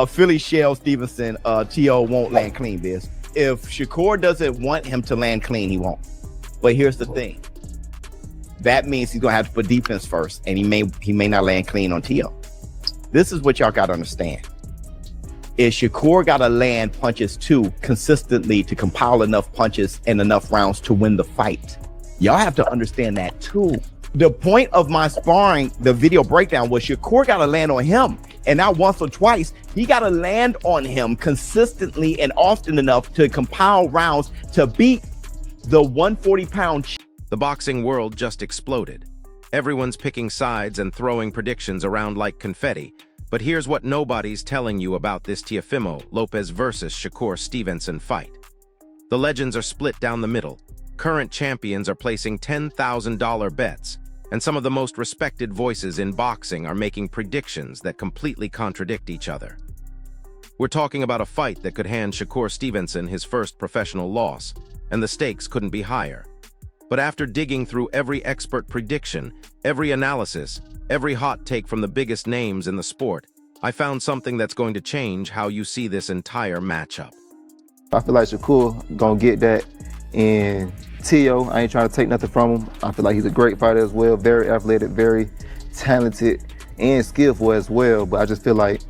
Philly Shell Stevenson, T.O. won't land clean, Biz. If Shakur doesn't want him to land clean, he won't. But here's the thing. That means he's gonna have to put defense first, and he may not land clean on T.O. This is what y'all gotta understand. Is Shakur gotta land punches too consistently to compile enough punches and enough rounds to win the fight. Y'all have to understand that too. The point of my sparring, the video breakdown, was Shakur gotta land on him. And not once or twice, he got to land on him consistently and often enough to compile rounds to beat the 140-pound. The boxing world just exploded. Everyone's picking sides and throwing predictions around like confetti. But here's what nobody's telling you about this Teofimo Lopez versus Shakur Stevenson fight. The legends are split down the middle. Current champions are placing $10,000 bets. And some of the most respected voices in boxing are making predictions that completely contradict each other. We're talking about a fight that could hand Shakur Stevenson his first professional loss, and the stakes couldn't be higher. But after digging through every expert prediction, every analysis, every hot take from the biggest names in the sport, I found something that's going to change how you see this entire matchup. I feel like Shakur gonna get that, and T.O., I ain't trying to take nothing from him. I feel like he's a great fighter as well, very athletic, very talented, and skillful as well. But I just feel like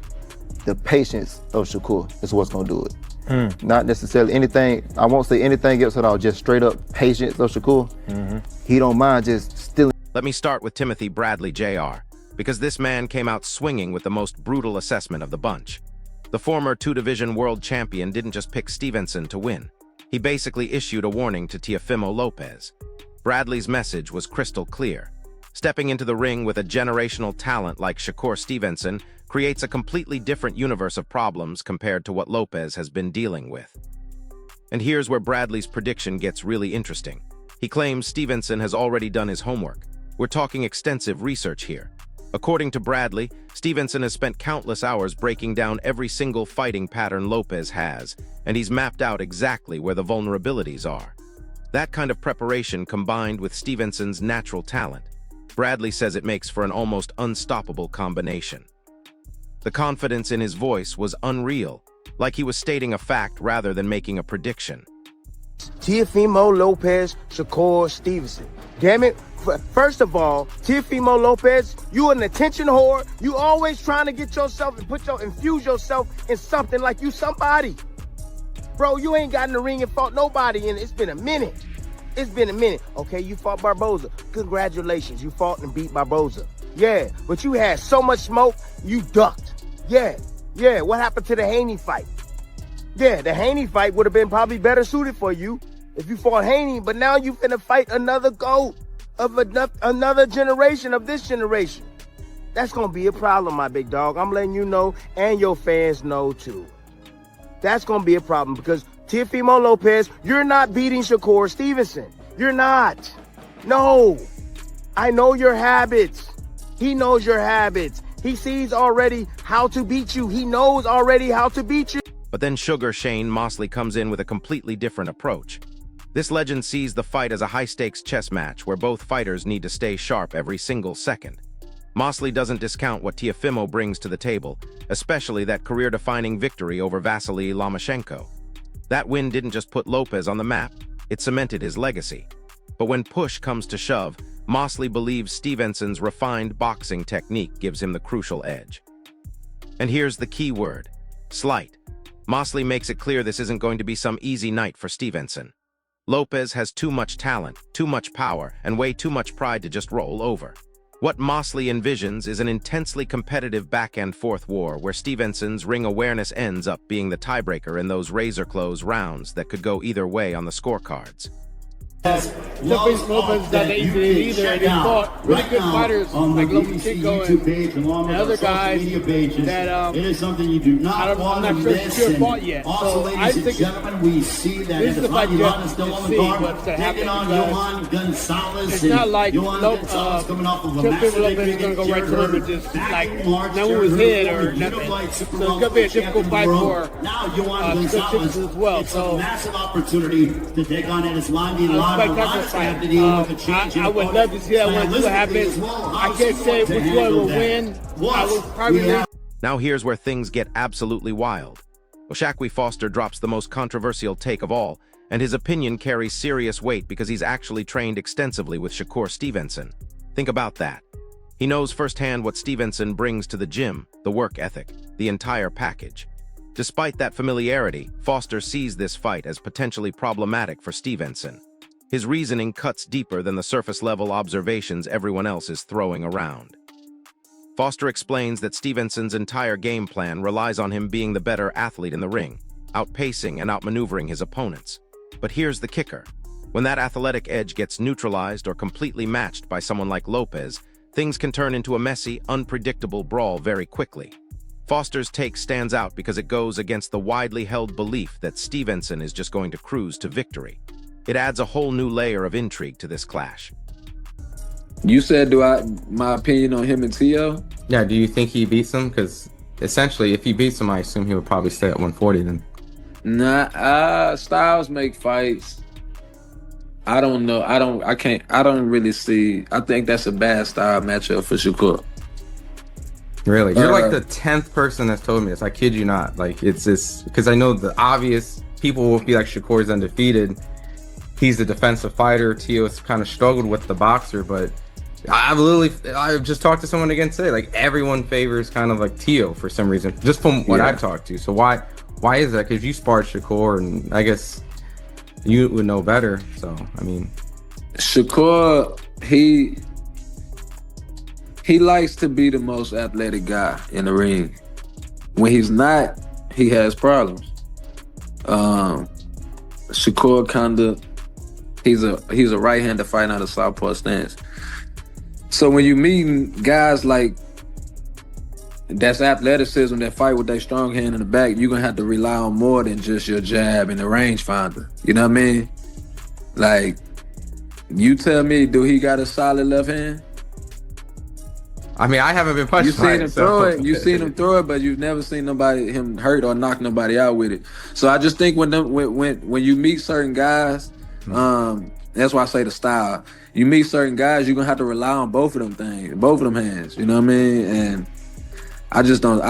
the patience of Shakur is what's gonna do it. Not necessarily anything, I won't say anything else at all, just straight up patience of Shakur. He don't mind just stealing. Let me start with Timothy Bradley Jr., because this man came out swinging with the most brutal assessment of the bunch. The former two-division world champion didn't just pick Stevenson to win. He basically issued a warning to Teofimo Lopez. Bradley's message was crystal clear. Stepping into the ring with a generational talent like Shakur Stevenson creates a completely different universe of problems compared to what Lopez has been dealing with. And here's where Bradley's prediction gets really interesting. He claims Stevenson has already done his homework. We're talking extensive research here. According to Bradley, Stevenson has spent countless hours breaking down every single fighting pattern Lopez has, and he's mapped out exactly where the vulnerabilities are. That kind of preparation combined with Stevenson's natural talent, Bradley says it makes for an almost unstoppable combination. The confidence in his voice was unreal, like he was stating a fact rather than making a prediction. Teofimo Lopez, Shakur Stevenson. Damn it. First of all, Teofimo Lopez, you an attention whore. You always trying to get yourself and infuse yourself in something like you somebody. Bro, you ain't got in the ring and fought nobody, and it's been a minute. It's been a minute. Okay, you fought Barboza. Congratulations, you fought and beat Barboza. Yeah, but you had so much smoke, you ducked. Yeah, what happened to the Haney fight? Yeah, the Haney fight would have been probably better suited for you if you fought Haney, but now you finna fight another GOAT of another generation of this generation. That's gonna be a problem, my big dog. I'm letting you know, and your fans know too. That's gonna be a problem because Teofimo Lopez, you're not beating Shakur Stevenson. You're not. No. I know your habits. He knows your habits. He sees already how to beat you. He knows already how to beat you. But then Sugar Shane Mosley comes in with a completely different approach. This legend sees the fight as a high-stakes chess match where both fighters need to stay sharp every single second. Mosley doesn't discount what Teofimo brings to the table, especially that career-defining victory over Vasily Lomachenko. That win didn't just put Lopez on the map, it cemented his legacy. But when push comes to shove, Mosley believes Stevenson's refined boxing technique gives him the crucial edge. And here's the key word: slight. Mosley makes it clear this isn't going to be some easy night for Stevenson. Lopez has too much talent, too much power, and way too much pride to just roll over. What Mosley envisions is an intensely competitive back-and-forth war where Stevenson's ring awareness ends up being the tiebreaker in those razor-close rounds that could go either way on the scorecards. Lopez not that easy either, and he fought really good fighters like Lomachenko and other guys that it is something you do not want to miss. Sure fought yet. So I think we see that this is the fight you have to see what's going to happen. It's not like Teofimo Lopez is going to go right to him and just like not move his head or nothing. So it's going to be a difficult fight for Stevenson as well. So massive opportunity to take on Ennis Landi. Spectacular fight. I would love to see that one. See what happens. I can't say which one will win. I would probably. Now here's where things get absolutely wild. Well, Shakur Foster drops the most controversial take of all, and his opinion carries serious weight because he's actually trained extensively with Shakur Stevenson. Think about that. He knows firsthand what Stevenson brings to the gym, the work ethic, the entire package. Despite that familiarity, Foster sees this fight as potentially problematic for Stevenson. His reasoning cuts deeper than the surface-level observations everyone else is throwing around. Foster explains that Stevenson's entire game plan relies on him being the better athlete in the ring, outpacing and outmaneuvering his opponents. But here's the kicker. When that athletic edge gets neutralized or completely matched by someone like Lopez, things can turn into a messy, unpredictable brawl very quickly. Foster's take stands out because it goes against the widely held belief that Stevenson is just going to cruise to victory. It adds a whole new layer of intrigue to this clash. You said, my opinion on him and T.O.? Yeah, do you think he beats him? Because essentially, if he beats him, I assume he would probably stay at 140 then. Nah, styles make fights. I don't know. I don't really see. I think that's a bad style matchup for Shakur. Really? You're like the 10th person that's told me this. I kid you not. Like, it's this, because I know the obvious people will be like, Shakur's undefeated. He's the defensive fighter. T.O.'s kind of struggled with the boxer, but I've just talked to someone again today. Like, everyone favors kind of like T.O. for some reason, just from what I've talked to. So why is that? Because you sparred Shakur, and I guess you would know better. So, I mean, Shakur, he likes to be the most athletic guy in the ring. When he's not, he has problems. Shakur kinda, he's a right-hander fighting out of southpaw stance. So when you meet guys like that's athleticism that fight with their strong hand in the back, you're gonna have to rely on more than just your jab and the rangefinder. You know what I mean? Like, you tell me, do he got a solid left hand? I mean, I haven't been punched. You seen him throw it. You seen him throw it, but you've never seen him hurt or knock nobody out with it. So I just think when you meet certain guys, that's why I say the style. You meet certain guys, you're gonna have to rely on both of them things, both of them hands. You know what I mean? And I just think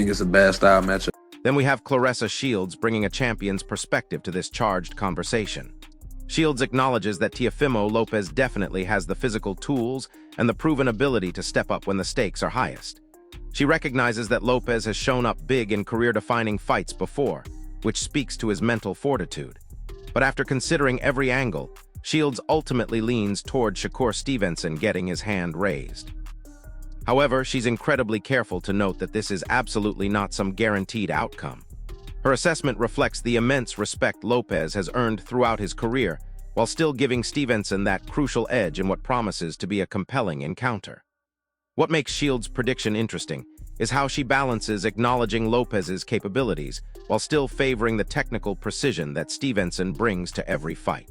it's a bad style matchup. Then we have Claressa Shields bringing a champion's perspective to this charged conversation. Shields acknowledges that Teofimo Lopez definitely has the physical tools and the proven ability to step up when the stakes are highest. She recognizes that Lopez has shown up big in career-defining fights before, which speaks to his mental fortitude. But after considering every angle, Shields ultimately leans toward Shakur Stevenson getting his hand raised. However, she's incredibly careful to note that this is absolutely not some guaranteed outcome. Her assessment reflects the immense respect Lopez has earned throughout his career, while still giving Stevenson that crucial edge in what promises to be a compelling encounter. What makes Shields' prediction interesting is how she balances acknowledging Lopez's capabilities while still favoring the technical precision that Stevenson brings to every fight.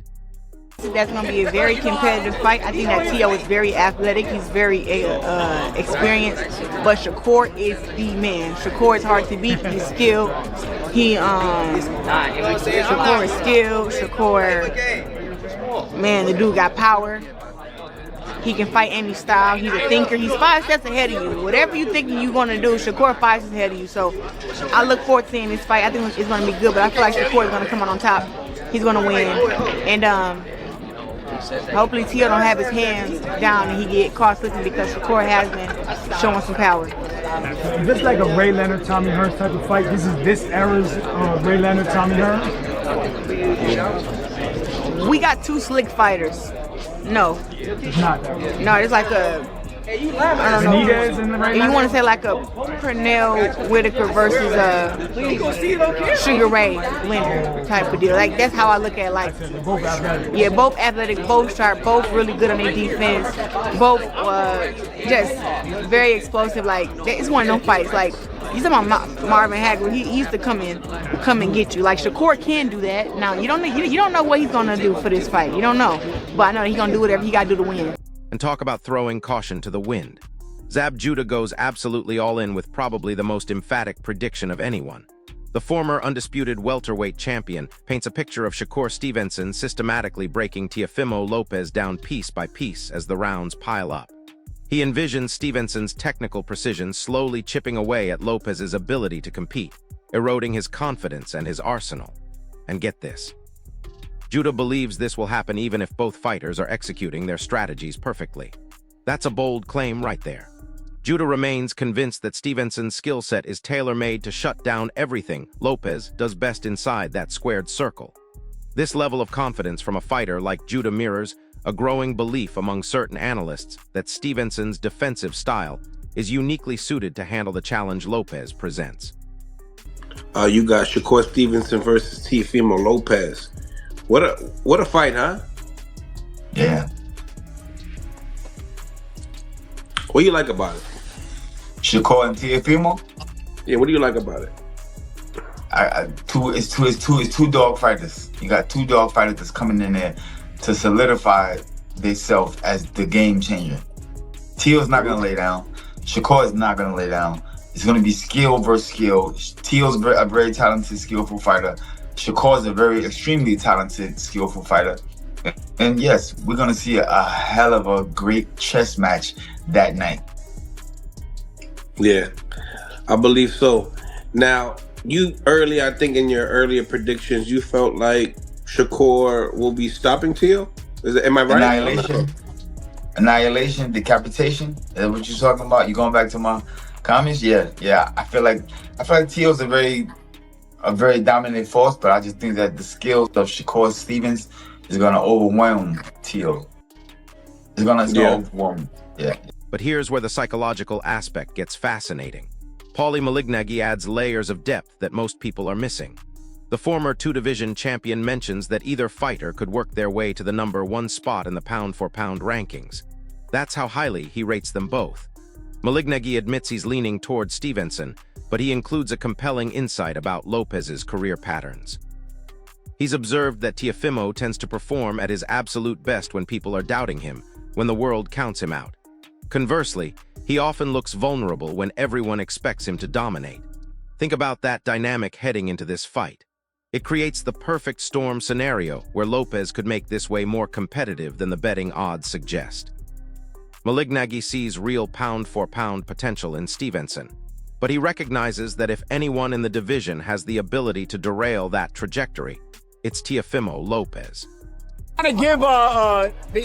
That's going to be a very competitive fight. I think that T.O. is very athletic. He's very experienced, but Shakur is the man. Shakur is hard to beat. He's skilled. Shakur is skilled. Shakur, man, the dude got power. He can fight any style. He's a thinker. He's 5 steps ahead of you. Whatever you think you're going to do, Shakur 5 steps ahead of you. So I look forward to seeing this fight. I think it's going to be good, but I feel like Shakur is going to come out on top. He's going to win. And hopefully T.O. don't have his hands down and he get caught slipping, because Shakur has been showing some power. Is this like a Ray Leonard, Tommy Hearns type of fight? This era's Ray Leonard, Tommy Hearns? We got 2 slick fighters. No. It's not that. No, it's like a, I don't know. Benitez in the Ray You Leonard? want to say like a Pernell Whitaker versus Sugar Ray Leonard type of deal. Like, that's how I look at it. Like, Both athletic. yeah, both athletic, both sharp, both really good on their defense, both just very explosive. Like, it's one of them fights. Like, you talking about Marvin Hagler? He used to come and get you. Like, Shakur can do that. Now you don't know what he's gonna do for this fight. You don't know, but I know he's gonna do whatever he gotta do to win. And talk about throwing caution to the wind. Zab Judah goes absolutely all in with probably the most emphatic prediction of anyone. The former undisputed welterweight champion paints a picture of Shakur Stevenson systematically breaking Teofimo Lopez down piece by piece as the rounds pile up. He envisions Stevenson's technical precision slowly chipping away at Lopez's ability to compete, eroding his confidence and his arsenal. And get this. Judah believes this will happen even if both fighters are executing their strategies perfectly. That's a bold claim right there. Judah remains convinced that Stevenson's skill set is tailor-made to shut down everything Lopez does best inside that squared circle. This level of confidence from a fighter like Judah mirrors a growing belief among certain analysts that Stevenson's defensive style is uniquely suited to handle the challenge Lopez presents. You got Shakur Stevenson versus Teofimo Lopez. What a fight, huh? Yeah. What do you like about it? Shakur and Teofimo? Yeah, what do you like about it? It's two dog fighters. You got two dog fighters that's coming in there to solidify themselves as the game changer. Teo's not gonna lay down. Shakur is not gonna lay down. It's gonna be skill versus skill. Teo's a very talented, skillful fighter. Shakur is a very extremely talented, skillful fighter. And yes, we're gonna see a hell of a great chess match that night. Yeah, I believe so. Now, I think in your earlier predictions, you felt like Shakur will be stopping Teo? Am I right? Annihilation, decapitation. Is that what you're talking about? You going back to my comments? Yeah. I feel like Teo's a very dominant force, but I just think that the skills of Shakur Stevens is gonna overwhelm Teo. It's gonna overwhelm. Yeah. But here's where the psychological aspect gets fascinating. Paulie Malignaggi adds layers of depth that most people are missing. The former two-division champion mentions that either fighter could work their way to the #1 spot in the pound-for-pound rankings. That's how highly he rates them both. Malignaggi admits he's leaning towards Stevenson, but he includes a compelling insight about Lopez's career patterns. He's observed that Teofimo tends to perform at his absolute best when people are doubting him, when the world counts him out. Conversely, he often looks vulnerable when everyone expects him to dominate. Think about that dynamic heading into this fight. It creates the perfect storm scenario where Lopez could make this way more competitive than the betting odds suggest. Malignaggi sees real pound-for-pound potential in Stevenson, but he recognizes that if anyone in the division has the ability to derail that trajectory, it's Teofimo Lopez. I want to give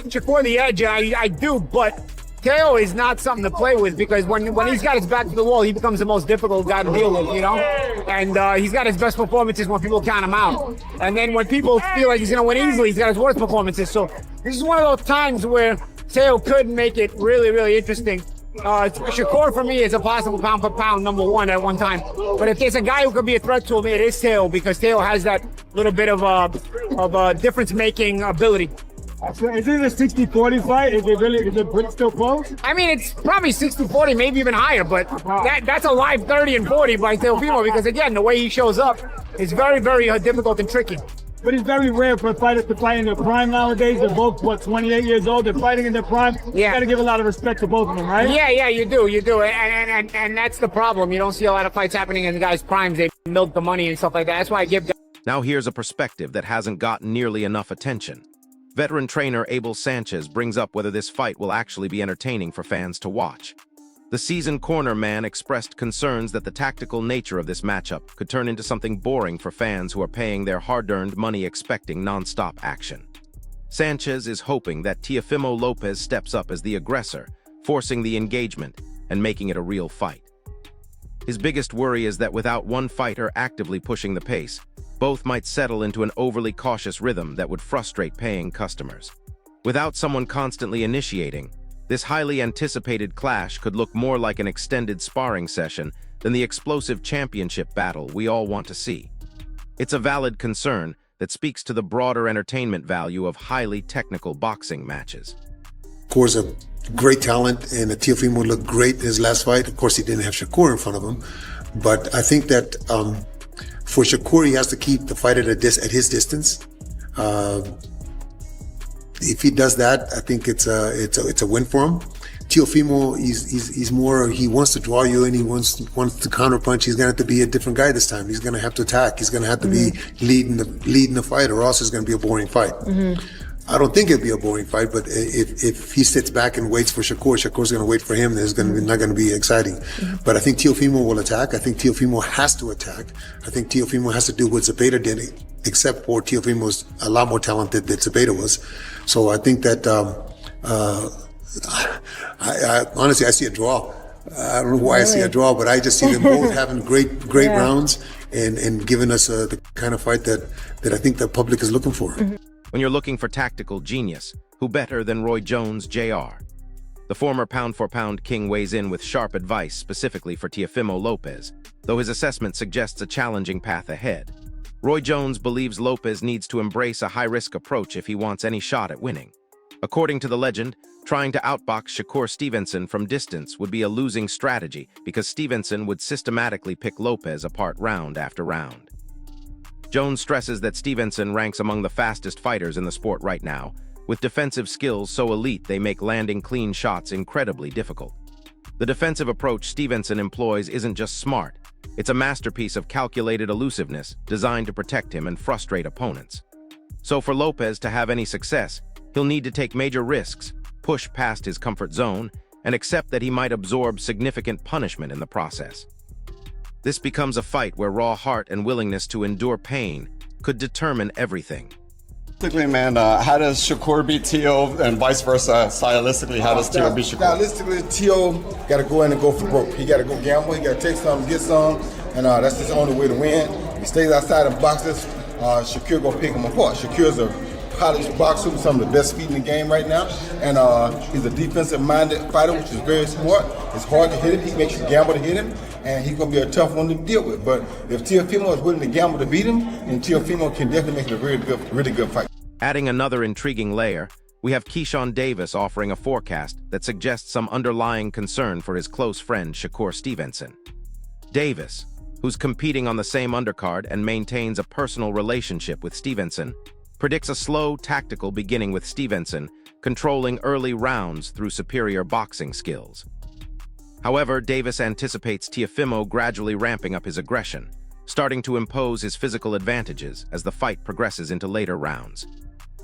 Shakur the edge, I do, but Teo is not something to play with because when he's got his back to the wall, he becomes the most difficult guy to deal with, you know? And he's got his best performances when people count him out. And then when people feel like he's going to win easily, he's got his worst performances. So this is one of those times where Teo could make it really, really interesting. Shakur, for me, is a possible pound-for-pound #1 at one time. But if there's a guy who could be a threat to him, it is Teo because Teo has that little bit of difference-making ability. So is it a 60-40 fight? Is it still close? I mean, it's probably 60-40, maybe even higher, but that's a live 30 and 40 by Teofimo because, again, the way he shows up is very, very difficult and tricky. But it's very rare for fighters to fight in their prime nowadays. They're both, 28 years old. They're fighting in their prime. Yeah. You got to give a lot of respect to both of them, right? Yeah, you do. And that's the problem. You don't see a lot of fights happening in the guys' primes. They milk the money and stuff like that. That's why I give... Now here's a perspective that hasn't gotten nearly enough attention. Veteran trainer Abel Sanchez brings up whether this fight will actually be entertaining for fans to watch. The seasoned corner man expressed concerns that the tactical nature of this matchup could turn into something boring for fans who are paying their hard-earned money expecting non-stop action. Sanchez is hoping that Teofimo Lopez steps up as the aggressor, forcing the engagement and making it a real fight. His biggest worry is that without one fighter actively pushing the pace, both might settle into an overly cautious rhythm that would frustrate paying customers. Without someone constantly initiating, this highly anticipated clash could look more like an extended sparring session than the explosive championship battle we all want to see. It's a valid concern that speaks to the broader entertainment value of highly technical boxing matches. Of course, a great talent, and Teofimo looked great in his last fight. Of course, he didn't have Shakur in front of him, but I think that for Shakur, he has to keep the fight at his distance. If he does that, I think it's a win for him. Teofimo, he's more, he wants to draw you and he wants to counterpunch. He's gonna have to be a different guy this time. He's gonna have to attack. He's gonna have to be leading the fight, or else it's gonna be a boring fight. I don't think it'd be a boring fight, but if he sits back and waits for Shakur's going to wait for him. It's going to be not going to be exciting. But I think Teofimo will attack. I think Teofimo has to attack. I think Teofimo has to do what Zepeda did, except for Teofimo's a lot more talented than Zepeda was. So I think that I honestly I see a draw. I don't know why I see a draw, but I just see them both having great rounds and giving us the kind of fight that I think the public is looking for. When you're looking for tactical genius, who better than Roy Jones Jr.? The former pound-for-pound king weighs in with sharp advice specifically for Teofimo Lopez, though his assessment suggests a challenging path ahead. Roy Jones believes Lopez needs to embrace a high-risk approach if he wants any shot at winning. According to the legend, trying to outbox Shakur Stevenson from distance would be a losing strategy because Stevenson would systematically pick Lopez apart round after round. Jones stresses that Stevenson ranks among the fastest fighters in the sport right now, with defensive skills so elite they make landing clean shots incredibly difficult. The defensive approach Stevenson employs isn't just smart, it's a masterpiece of calculated elusiveness designed to protect him and frustrate opponents. So for Lopez to have any success, he'll need to take major risks, push past his comfort zone, and accept that he might absorb significant punishment in the process. This becomes a fight where raw heart and willingness to endure pain could determine everything. Stylistically, man, how does Shakur beat Tio and vice versa? Stylistically, how does Tio beat Shakur? Stylistically, Tio got to go in and go for broke. He got to go gamble. He got to take some, get some, and that's his only way to win. If he stays outside and boxes, Shakur gonna pick him apart. Shakur's a polished boxer with some of the best feet in the game right now, and he's a defensive-minded fighter, which is very smart. It's hard to hit him. He makes you gamble to hit him, and he's gonna be a tough one to deal with. But if Teofimo is willing to gamble to beat him, then Teofimo can definitely make it a really good fight. Adding another intriguing layer, we have Keyshawn Davis offering a forecast that suggests some underlying concern for his close friend Shakur Stevenson. Davis, who's competing on the same undercard and maintains a personal relationship with Stevenson, predicts a slow, tactical beginning with Stevenson, controlling early rounds through superior boxing skills. However, Davis anticipates Teofimo gradually ramping up his aggression, starting to impose his physical advantages as the fight progresses into later rounds.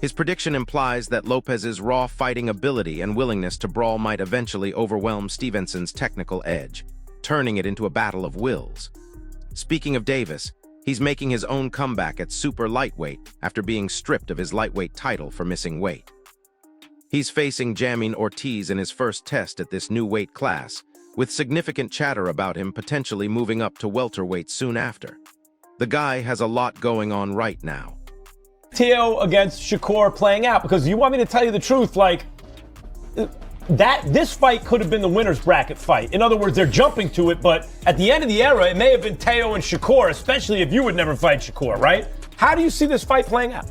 His prediction implies that Lopez's raw fighting ability and willingness to brawl might eventually overwhelm Stevenson's technical edge, turning it into a battle of wills. Speaking of Davis, he's making his own comeback at super lightweight after being stripped of his lightweight title for missing weight. He's facing Jamin Ortiz in his first test at this new weight class, with significant chatter about him potentially moving up to welterweight soon after. The guy has a lot going on right now. Tio against Shakur playing out, because you want me to tell you the truth, like, this fight could have been the winner's bracket fight. In other words, they're jumping to it, but at the end of the era, it may have been Teo and Shakur, especially if you would never fight Shakur, right? How do you see this fight playing out?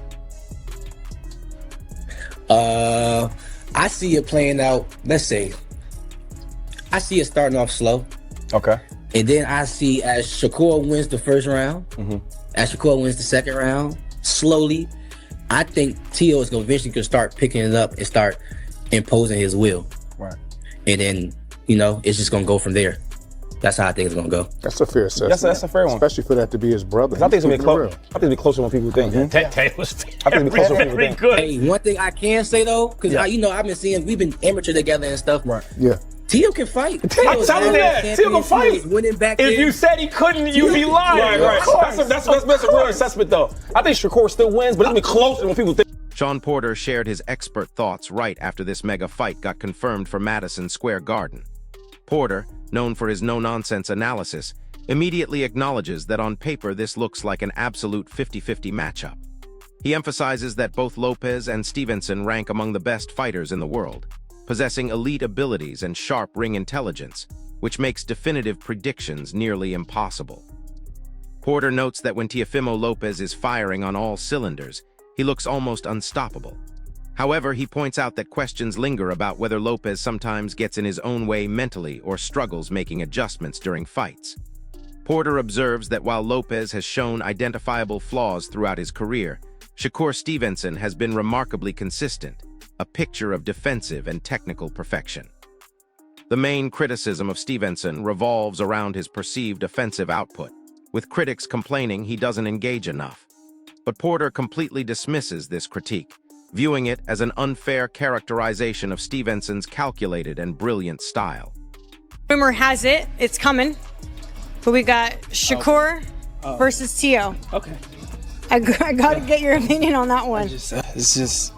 I see it playing out, let's say, I see it starting off slow. Okay. And then I see as Shakur wins the first round, as Shakur wins the second round, slowly, I think Tio is eventually going to start picking it up and start imposing his will. Right. And then, it's just going to go from there. That's how I think it's going to go. That's a fair assessment. That's a fair one. Especially for that to be his brother. I think it's going to be close. I think it's going to be closer than people think. Taylor's very good. Hey, one thing I can say, though, because I've been seeing, we've been amateur together and stuff. Right. Yeah. Tio can fight. I'm telling you that. Tio can fight. Winning back if you said he couldn't, you'd be lying. Right. That's a real assessment, though. I think Shakur still wins, but it's going to be closer than people think. Sean Porter shared his expert thoughts right after this mega fight got confirmed for Madison Square Garden. Porter, known for his no-nonsense analysis, immediately acknowledges that on paper this looks like an absolute 50-50 matchup. He emphasizes that both Lopez and Stevenson rank among the best fighters in the world, possessing elite abilities and sharp ring intelligence, which makes definitive predictions nearly impossible. Porter notes that when Teofimo Lopez is firing on all cylinders, he looks almost unstoppable. However, he points out that questions linger about whether Lopez sometimes gets in his own way mentally or struggles making adjustments during fights. Porter observes that while Lopez has shown identifiable flaws throughout his career, Shakur Stevenson has been remarkably consistent, a picture of defensive and technical perfection. The main criticism of Stevenson revolves around his perceived offensive output, with critics complaining he doesn't engage enough. But Porter completely dismisses this critique, viewing it as an unfair characterization of Stevenson's calculated and brilliant style. Rumor has it, it's coming. But we got Shakur versus Tio. Okay. I got to get your opinion on that one. It's just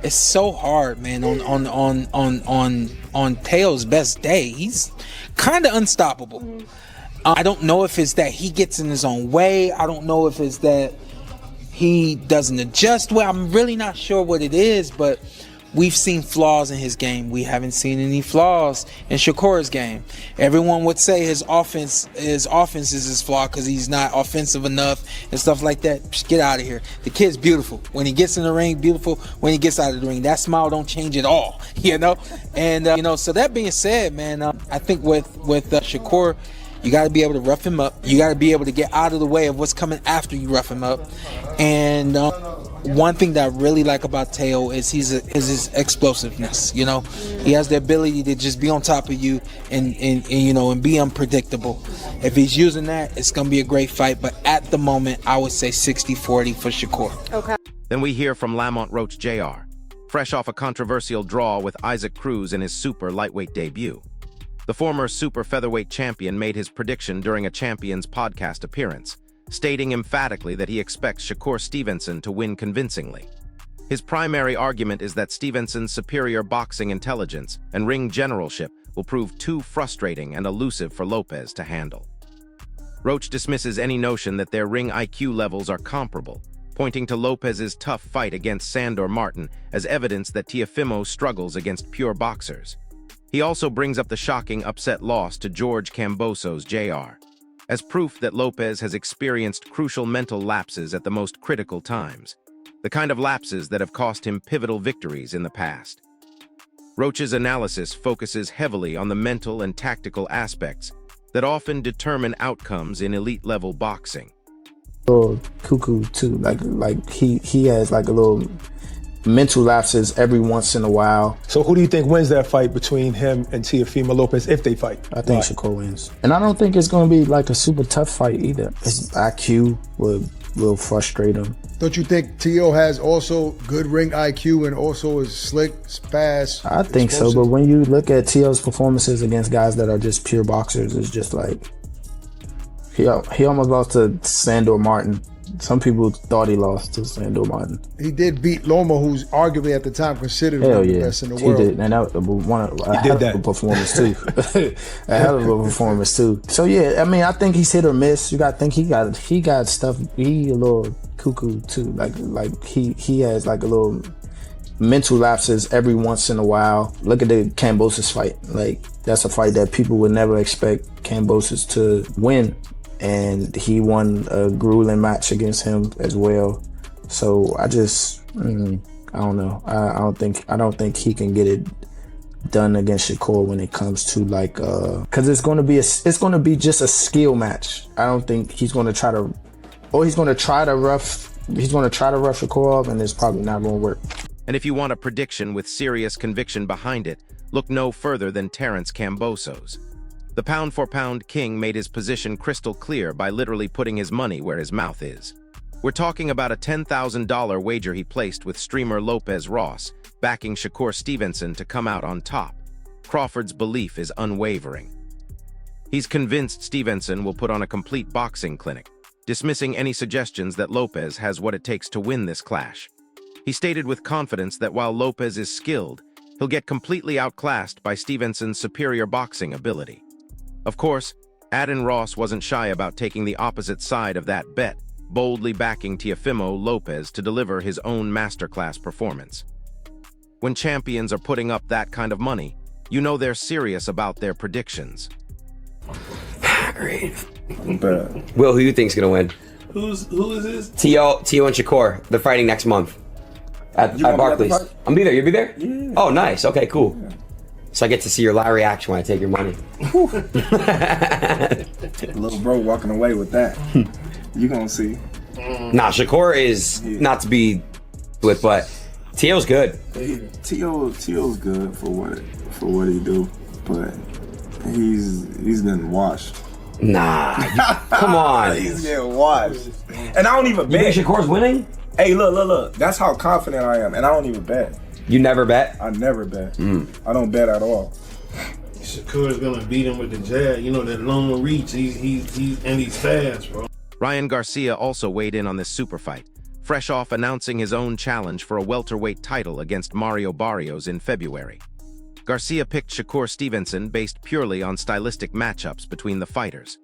it's so hard, man. On Teo's best day, he's kind of unstoppable. I don't know if it's that he gets in his own way. I don't know if it's that he doesn't adjust well. I'm really not sure what it is, but we've seen flaws in his game. We haven't seen any flaws in Shakur's game. Everyone would say his offense is his flaw because he's not offensive enough and stuff like that. Just get out of here. The kid's beautiful. When he gets in the ring, beautiful. When he gets out of the ring, that smile don't change at all, you know? And, so that being said, man, I think with Shakur, you got to be able to rough him up. You got to be able to get out of the way of what's coming after you rough him up. And one thing that I really like about Teo is his explosiveness. You know, he has the ability to just be on top of you and be unpredictable. If he's using that, it's gonna be a great fight. But at the moment, I would say 60-40 for Shakur. Okay. Then we hear from Lamont Roach Jr., fresh off a controversial draw with Isaac Cruz in his super lightweight debut. The former super featherweight champion made his prediction during a Champions podcast appearance, stating emphatically that he expects Shakur Stevenson to win convincingly. His primary argument is that Stevenson's superior boxing intelligence and ring generalship will prove too frustrating and elusive for Lopez to handle. Roach dismisses any notion that their ring IQ levels are comparable, pointing to Lopez's tough fight against Sandor Martin as evidence that Teofimo struggles against pure boxers. He also brings up the shocking upset loss to George Kambosos Jr. as proof that Lopez has experienced crucial mental lapses at the most critical times, the kind of lapses that have cost him pivotal victories in the past. Roach's analysis focuses heavily on the mental and tactical aspects that often determine outcomes in elite-level boxing. Little cuckoo too, like he has like a little mental lapses every once in a while. So who do you think wins that fight between him and Teofimo Lopez if they fight? I think Shakur wins. And I don't think it's going to be like a super tough fight either. His IQ will frustrate him. Don't you think Teo has also good ring IQ and also is slick, fast? I think explosive? So, but when you look at Teo's performances against guys that are just pure boxers, it's just like he almost lost to Sandor Martin. Some people thought he lost to Sandor Martin. He did beat Loma, who's arguably at the time considered one of the best in the world. He did, and that was a hell of a performance too. A hell of a performance too. So yeah, I mean, I think he's hit or miss. You got to think he got stuff. He a little cuckoo too. Like he has like a little mental lapses every once in a while. Look at the Kambosos fight. Like that's a fight that people would never expect Kambosos to win. And he won a grueling match against him as well. So I just, I don't know. I don't think he can get it done against Shakur when it comes to like, cause it's going to be just a skill match. I don't think he's going to try to rough Shakur off, and it's probably not going to work. And if you want a prediction with serious conviction behind it, look no further than Terence Kambosos. The pound-for-pound king made his position crystal clear by literally putting his money where his mouth is. We're talking about a $10,000 wager he placed with streamer Lopez Ross, backing Shakur Stevenson to come out on top. Crawford's belief is unwavering. He's convinced Stevenson will put on a complete boxing clinic, dismissing any suggestions that Lopez has what it takes to win this clash. He stated with confidence that while Lopez is skilled, he'll get completely outclassed by Stevenson's superior boxing ability. Of course, Adin Ross wasn't shy about taking the opposite side of that bet, boldly backing Teofimo Lopez to deliver his own masterclass performance. When champions are putting up that kind of money, you know they're serious about their predictions. Great. Will, who do you think's gonna win? Who is this? Teo and Shakur. They're fighting next month at Barclays. I'm be there. You'll be there? Yeah. Oh, nice. Okay, cool. Yeah. So I get to see your live reaction when I take your money. Little bro walking away with that. You gonna see. Nah, Shakur is not to be with, but Teo's good. Teo's good for what he do, but he's been washed. Nah, come on. He's getting washed. And I don't even bet. You think Shakur's winning? Hey, look. That's how confident I am, and I don't even bet. You never bet? I never bet. I don't bet at all. Shakur's gonna beat him with the jab. You know, that long reach. He's fast, bro. Ryan Garcia also weighed in on this super fight, fresh off announcing his own challenge for a welterweight title against Mario Barrios in February. Garcia picked Shakur Stevenson based purely on stylistic matchups between the fighters.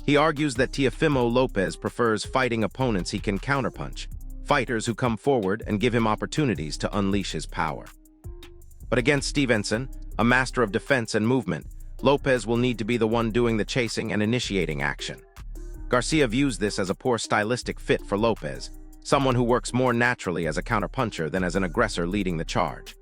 He argues that Teofimo Lopez prefers fighting opponents he can counterpunch, fighters who come forward and give him opportunities to unleash his power. But against Stevenson, a master of defense and movement, Lopez will need to be the one doing the chasing and initiating action. Garcia views this as a poor stylistic fit for Lopez, someone who works more naturally as a counterpuncher than as an aggressor leading the charge.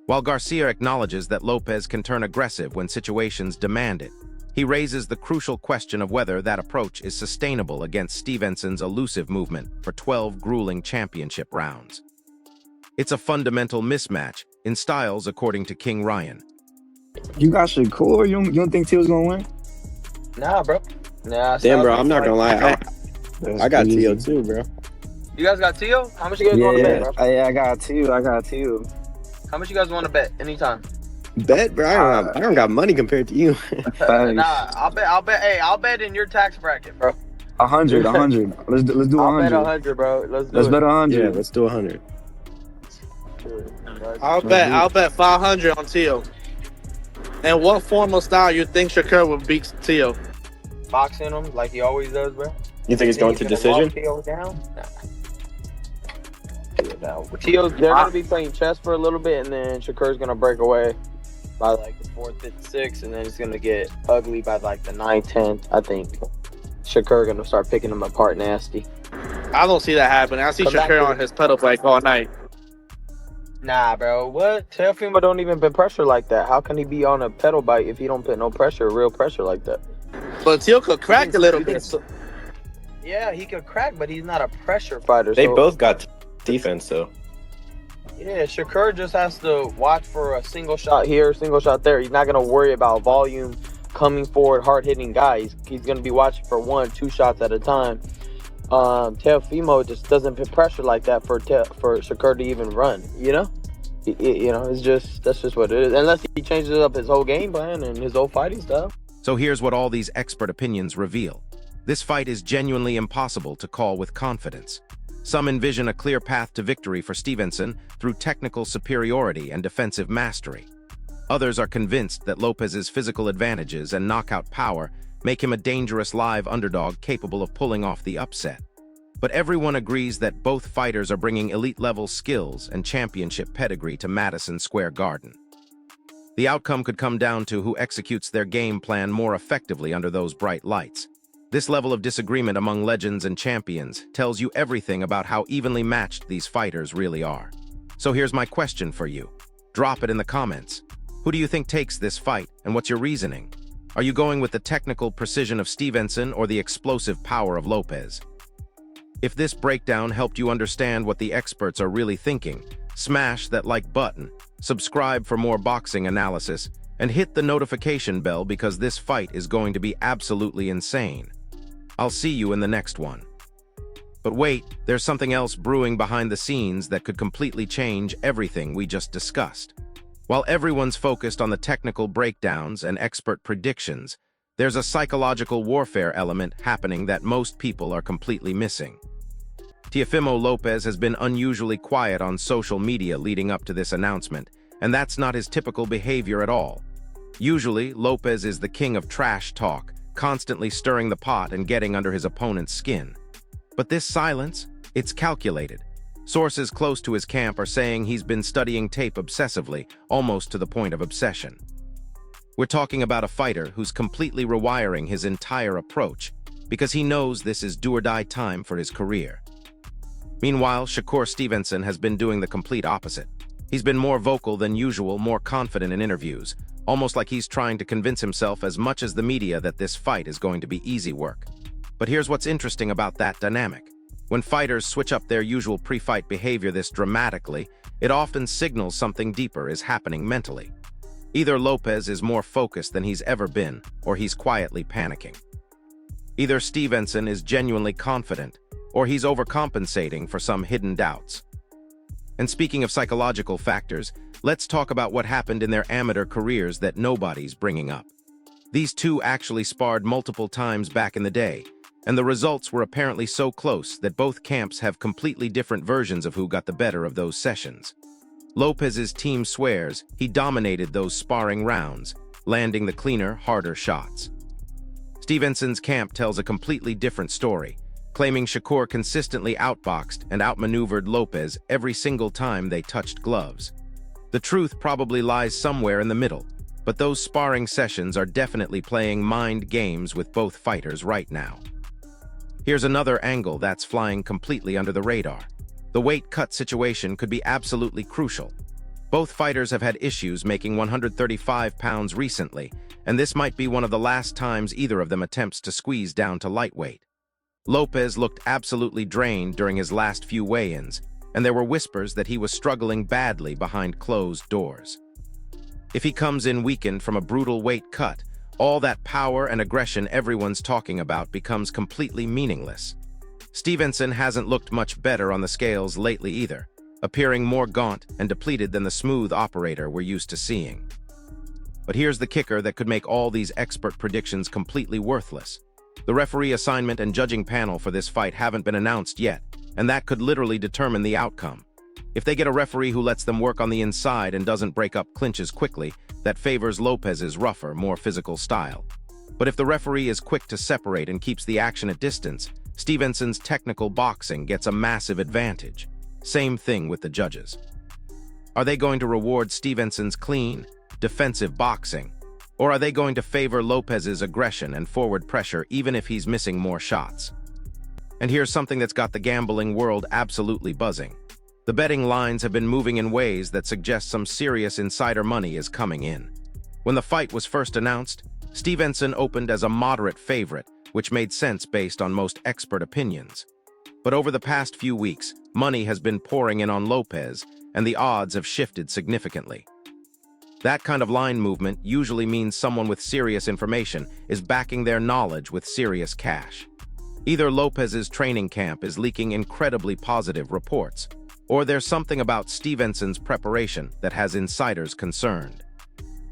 While Garcia acknowledges that Lopez can turn aggressive when situations demand it, he raises the crucial question of whether that approach is sustainable against Stevenson's elusive movement for 12 grueling championship rounds. It's a fundamental mismatch in styles, according to King Ryan. You got Shakur? You don't think Teal's gonna win? Nah, bro. Nah. Damn, bro, I'm not gonna lie. I got Teal too, bro. You guys got Teal? How much you guys want to bet, bro? Yeah, I got Teal. How much you guys want to bet? Anytime. Bet, bro. I don't got money compared to you. Nah, I'll bet. Hey, I'll bet in your tax bracket, bro. 100. Let's do 100. I'll bet 100, bro. Let's bet 100. Yeah, let's do 100. I'll bet 500 on Teal. And what form of style you think Shakur would beat Teal? Boxing him like he always does, bro. You think it's going to decision? Teal down? Nah. Teal, they're gonna be playing chess for a little bit, and then Shakur's gonna break away by like the 4th, 5th, 6th, and then it's gonna get ugly by like the 9th, 10th. I think Shakur gonna start picking them apart nasty. I don't see that happening. I see Shakur on his pedal bike all night. Nah, bro. What? Teofimo don't even put pressure like that. How can he be on a pedal bike if he don't put no pressure, real pressure like that? But Teal could crack a little bit. Yeah, he could crack, but he's not a pressure fighter. They both got defense, though. Yeah, Shakur just has to watch for a single shot here, single shot there. He's not going to worry about volume, coming forward, hard-hitting guys. He's going to be watching for 1, 2 shots at a time. Teofimo just doesn't put pressure like that for Shakur to even run, you know? That's just what it is. Unless he changes up his whole game plan and his whole fighting style. So here's what all these expert opinions reveal. This fight is genuinely impossible to call with confidence. Some envision a clear path to victory for Stevenson through technical superiority and defensive mastery. Others are convinced that Lopez's physical advantages and knockout power make him a dangerous live underdog capable of pulling off the upset. But everyone agrees that both fighters are bringing elite-level skills and championship pedigree to Madison Square Garden. The outcome could come down to who executes their game plan more effectively under those bright lights. This level of disagreement among legends and champions tells you everything about how evenly matched these fighters really are. So here's my question for you. Drop it in the comments. Who do you think takes this fight, and what's your reasoning? Are you going with the technical precision of Stevenson or the explosive power of Lopez? If this breakdown helped you understand what the experts are really thinking, smash that like button, subscribe for more boxing analysis, and hit the notification bell because this fight is going to be absolutely insane. I'll see you in the next one. But wait, there's something else brewing behind the scenes that could completely change everything we just discussed. While everyone's focused on the technical breakdowns and expert predictions, there's a psychological warfare element happening that most people are completely missing. Teofimo Lopez has been unusually quiet on social media leading up to this announcement, and that's not his typical behavior at all. Usually, Lopez is the king of trash talk, constantly stirring the pot and getting under his opponent's skin. But this silence, it's calculated. Sources close to his camp are saying he's been studying tape obsessively, almost to the point of obsession. We're talking about a fighter who's completely rewiring his entire approach because he knows this is do-or-die time for his career. Meanwhile, Shakur Stevenson has been doing the complete opposite. He's been more vocal than usual, more confident in interviews, almost like he's trying to convince himself as much as the media that this fight is going to be easy work. But here's what's interesting about that dynamic. When fighters switch up their usual pre-fight behavior this dramatically, it often signals something deeper is happening mentally. Either Lopez is more focused than he's ever been, or he's quietly panicking. Either Stevenson is genuinely confident, or he's overcompensating for some hidden doubts. And speaking of psychological factors, let's talk about what happened in their amateur careers that nobody's bringing up. These two actually sparred multiple times back in the day, and the results were apparently so close that both camps have completely different versions of who got the better of those sessions. Lopez's team swears he dominated those sparring rounds, landing the cleaner, harder shots. Stevenson's camp tells a completely different story, claiming Shakur consistently outboxed and outmaneuvered Lopez every single time they touched gloves. The truth probably lies somewhere in the middle, but those sparring sessions are definitely playing mind games with both fighters right now. Here's another angle that's flying completely under the radar. The weight cut situation could be absolutely crucial. Both fighters have had issues making 135 pounds recently, and this might be one of the last times either of them attempts to squeeze down to lightweight. Lopez looked absolutely drained during his last few weigh-ins, and there were whispers that he was struggling badly behind closed doors. If he comes in weakened from a brutal weight cut, all that power and aggression everyone's talking about becomes completely meaningless. Stevenson hasn't looked much better on the scales lately either, appearing more gaunt and depleted than the smooth operator we're used to seeing. But here's the kicker that could make all these expert predictions completely worthless. The referee assignment and judging panel for this fight haven't been announced yet, and that could literally determine the outcome. If they get a referee who lets them work on the inside and doesn't break up clinches quickly, that favors Lopez's rougher, more physical style. But if the referee is quick to separate and keeps the action at distance, Stevenson's technical boxing gets a massive advantage. Same thing with the judges. Are they going to reward Stevenson's clean, defensive boxing? Or are they going to favor Lopez's aggression and forward pressure even if he's missing more shots? And here's something that's got the gambling world absolutely buzzing. The betting lines have been moving in ways that suggest some serious insider money is coming in. When the fight was first announced, Stevenson opened as a moderate favorite, which made sense based on most expert opinions. But over the past few weeks, money has been pouring in on Lopez, and the odds have shifted significantly. That kind of line movement usually means someone with serious information is backing their knowledge with serious cash. Either Lopez's training camp is leaking incredibly positive reports, or there's something about Stevenson's preparation that has insiders concerned.